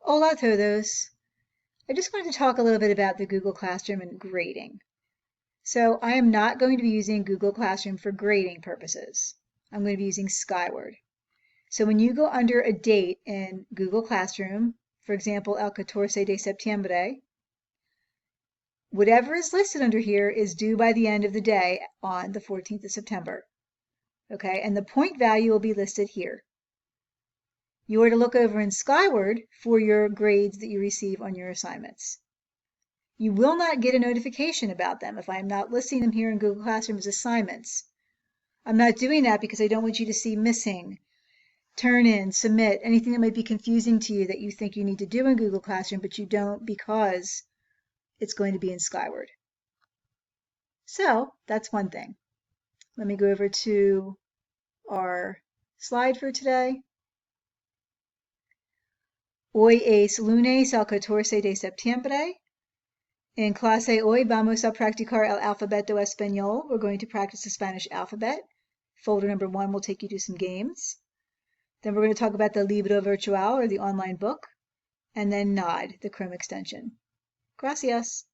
Hola a todos. I just wanted to talk a little bit about the Google Classroom and grading. So I am not going to be using Google Classroom for grading purposes. I'm going to be using Skyward. So when you go under a date in Google Classroom, for example, el 14 de septiembre, whatever is listed under here is due by the end of the day on the 14th of September. Okay, and the point value will be listed here. You are to look over in Skyward for your grades that you receive on your assignments. You will not get a notification about them if I am not listing them here in Google Classroom as assignments. I'm not doing that because I don't want you to see missing, turn in, submit, anything that might be confusing to you that you think you need to do in Google Classroom, but you don't because it's going to be in Skyward. So that's one thing. Let me go over to our slide for today. Hoy es lunes el 14 de septiembre. En clase hoy vamos a practicar el alfabeto español. We're going to practice the Spanish alphabet. Folder number 1 will take you to some games. Then we're going to talk about the Libro Virtual or the online book. And then NOD, the Chrome extension. Gracias.